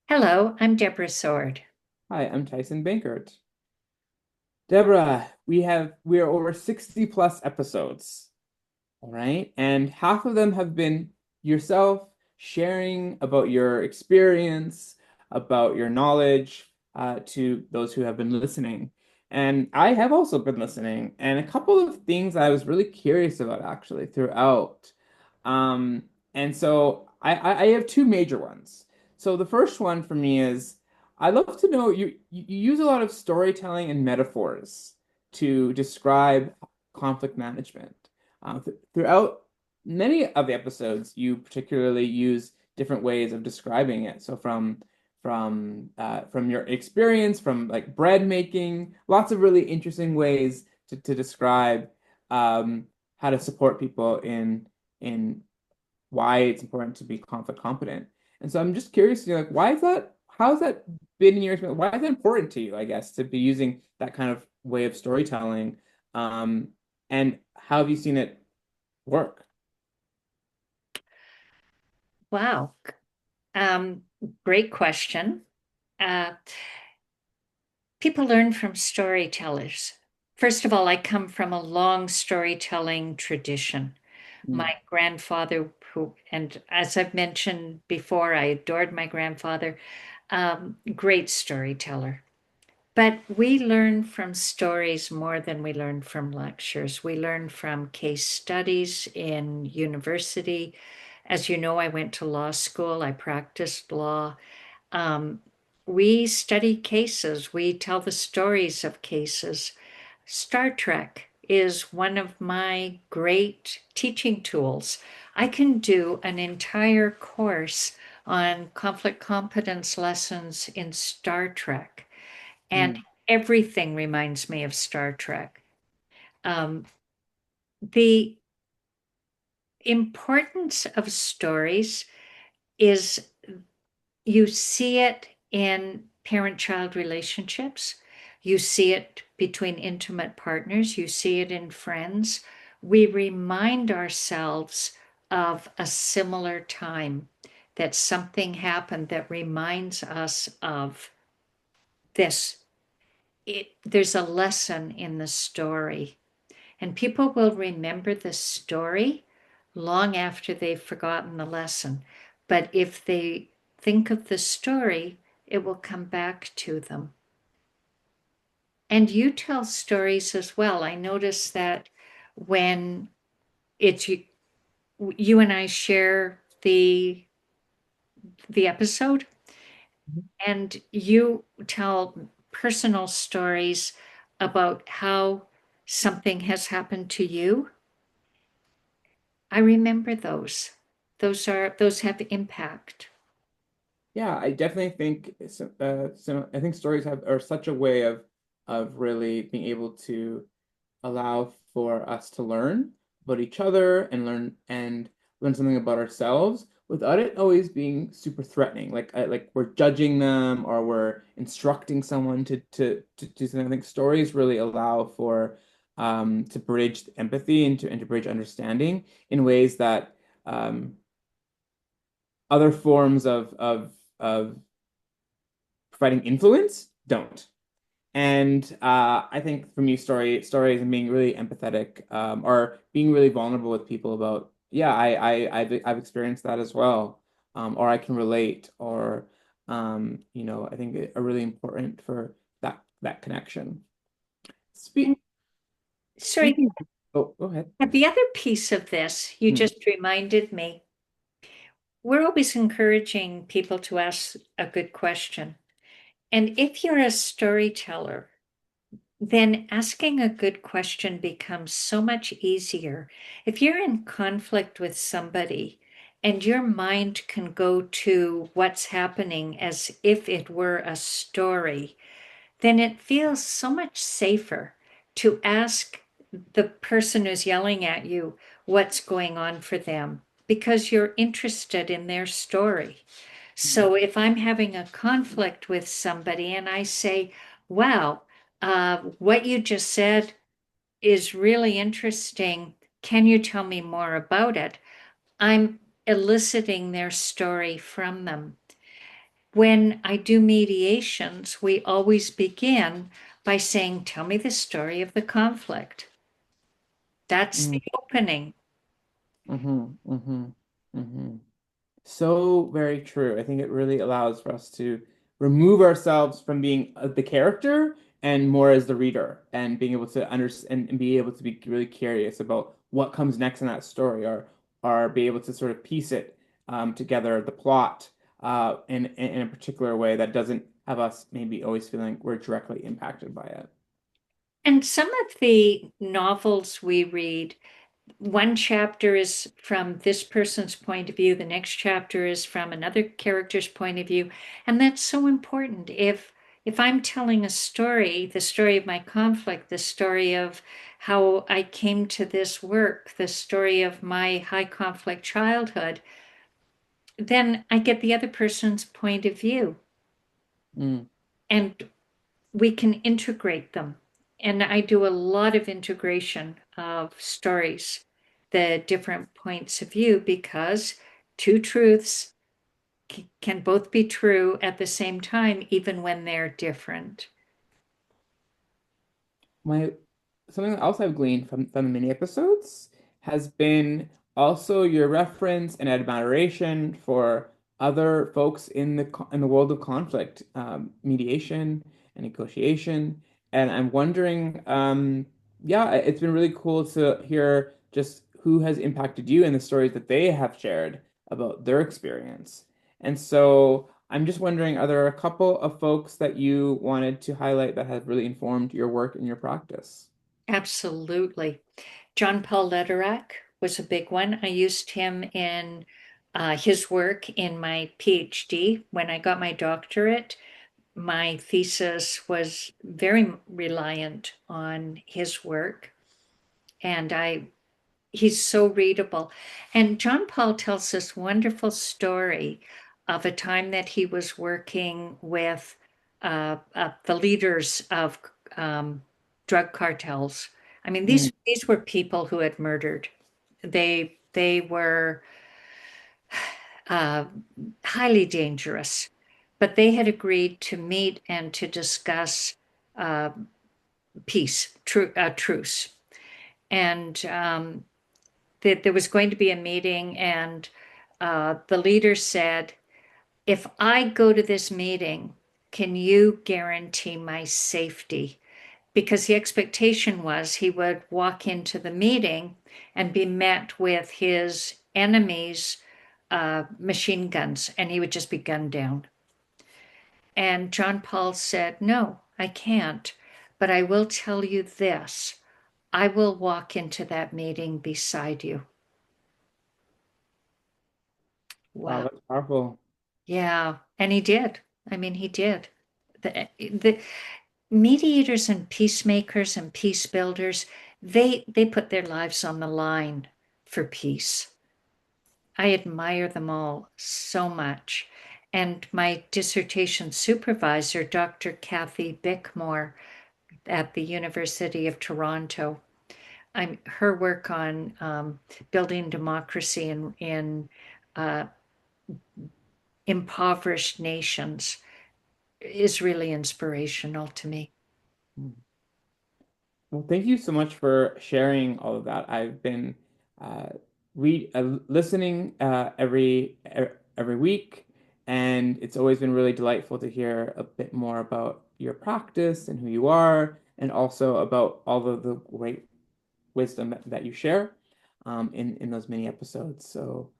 Hello, I'm Deborah Sword. Hi, I'm Tyson Bankert. Deborah, we are over 60 plus episodes, all right? And half of them have been yourself sharing about your experience, about your knowledge, to those who have been listening. And I have also been listening, and a couple of things I was really curious about actually throughout. And so I have two major ones. So the first one for me is I'd love to know you use a lot of storytelling and metaphors to describe conflict management. Throughout many of the episodes, you particularly use different ways of describing it. So from your experience, from like bread making, lots of really interesting ways to describe how to support people in why it's important to be conflict competent. And so I'm just curious, like, why is that? How's that been in your experience? Why is that important to you, I guess, to be using that kind of way of storytelling? Um, and how have you seen it work? Wow. Um, Great question. Uh, People learn from storytellers. First of all, I come from a long storytelling tradition. Mm, My grandfather, and as I've mentioned before, I adored my grandfather, great storyteller. But we learn from stories more than we learn from lectures. We learn from case studies in university. As you know, I went to law school, I practiced law. Um, we study cases, we tell the stories of cases. Star Trek is one of my great teaching tools. I can do an entire course on conflict competence lessons in Star Trek, and mm, everything reminds me of Star Trek. Um, the importance of stories is you see it in parent-child relationships. You see it between intimate partners. You see it in friends. We remind ourselves of a similar time that something happened that reminds us of this. There's a lesson in the story, and people will remember the story long after they've forgotten the lesson. But if they think of the story, it will come back to them. And you tell stories as well. I notice that when it's you and I share the episode, and you tell personal stories about how something has happened to you. I remember those. Those have impact. yeah, I definitely think so I think stories have are such a way of really being able to allow for us to learn about each other and learn something about ourselves without it always being super threatening. Like we're judging them or we're instructing someone to do something. I think stories really allow for to bridge empathy and to bridge understanding in ways that other forms of providing influence don't. And I think for me, stories and being really empathetic, or being really vulnerable with people about, yeah, I've experienced that as well, or I can relate, or I think are really important for that connection. And sorry, Speaking, oh, go ahead. the other piece of this, you Hmm. just reminded me, we're always encouraging people to ask a good question. And if you're a storyteller, then asking a good question becomes so much easier. If you're in conflict with somebody and your mind can go to what's happening as if it were a story, then it feels so much safer to ask the person who's yelling at you what's going on for them because you're interested in their story. So if I'm having a conflict with somebody and I say, wow, what you just said is really interesting. Can you tell me more about it? I'm eliciting their story from them. When I do mediations, we always begin by saying, tell me the story of the conflict. That's the Mm, opening. mhm, mhm, mhm. So very true. I think it really allows for us to remove ourselves from being the character and more as the reader and being able to understand and be able to be really curious about what comes next in that story or be able to sort of piece it together, the plot in a particular way that doesn't have us maybe always feeling we're directly impacted by it. And some of the novels we read, one chapter is from this person's point of view, the next chapter is from another character's point of view, and that's so important. If I'm telling a story, the story of my conflict, the story of how I came to this work, the story of my high conflict childhood, then I get the other person's point of view, Mm. and we can integrate them. And I do a lot of integration of stories, the different points of view, because two truths can both be true at the same time, even when they're different. My something else I've gleaned from the mini episodes has been also your reference and admiration for other folks in in the world of conflict, mediation and negotiation. And I'm wondering, yeah, it's been really cool to hear just who has impacted you and the stories that they have shared about their experience. And so I'm just wondering, are there a couple of folks that you wanted to highlight that have really informed your work and your practice? Absolutely. John Paul Lederach was a big one. I used him in his work in my PhD. When I got my doctorate, my thesis was very reliant on his work, and he's so readable. And John Paul tells this wonderful story of a time that he was working with the leaders of um, drug cartels. I mean, Mm, these were people who had murdered. They were uh, highly dangerous, but they had agreed to meet and to discuss uh, truce. And that there was going to be a meeting, and the leader said, if I go to this meeting, can you guarantee my safety? Because the expectation was he would walk into the meeting and be met with his enemies' machine guns, and he would just be gunned down. And John Paul said, no, I can't. But I will tell you this, I will walk into that meeting beside you. wow, Wow. that's powerful. Yeah. And he did. I mean, he did. The mediators and peacemakers and peace builders, they put their lives on the line for peace. I admire them all so much. And my dissertation supervisor, Dr. Kathy Bickmore at the University of Toronto, her work on building democracy in uh, impoverished nations is really inspirational to me. Mm. Well, thank you so much for sharing all of that. I've been uh, listening every week, and it's always been really delightful to hear a bit more about your practice and who you are, and also about all of the great wisdom that you share in those mini episodes. So,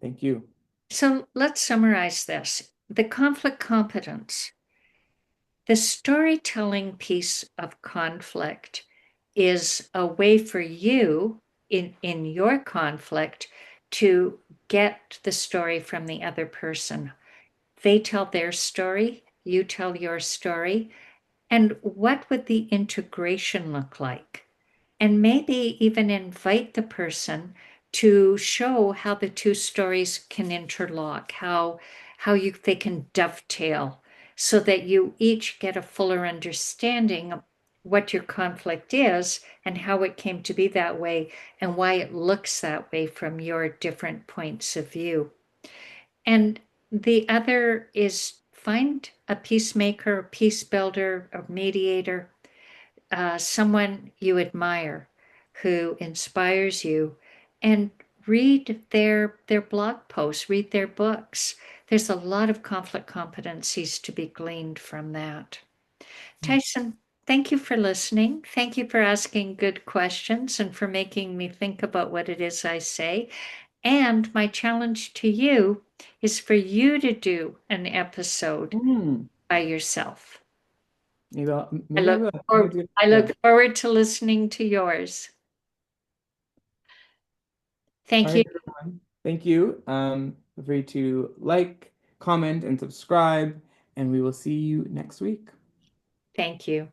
thank you. So let's summarize this. The conflict competence, the storytelling piece of conflict is a way for you in your conflict to get the story from the other person. They tell their story, you tell your story, and what would the integration look like? And maybe even invite the person to show how the two stories can interlock, how they can dovetail, so that you each get a fuller understanding of what your conflict is and how it came to be that way and why it looks that way from your different points of view. And the other is find a peacemaker, a peace builder, a mediator, someone you admire who inspires you, and read their blog posts, read their books. There's a lot of conflict competencies to be gleaned from that. Tyson, thank you for listening. Thank you for asking good questions and for making me think about what it is I say. And my challenge to you is for you to do an episode Hmm. by yourself. Maybe I will. I think it's a good I look idea. forward to listening to yours. All Thank you. right, everyone. Thank you. Feel free to like, comment, and subscribe, and we will see you next week. Thank you.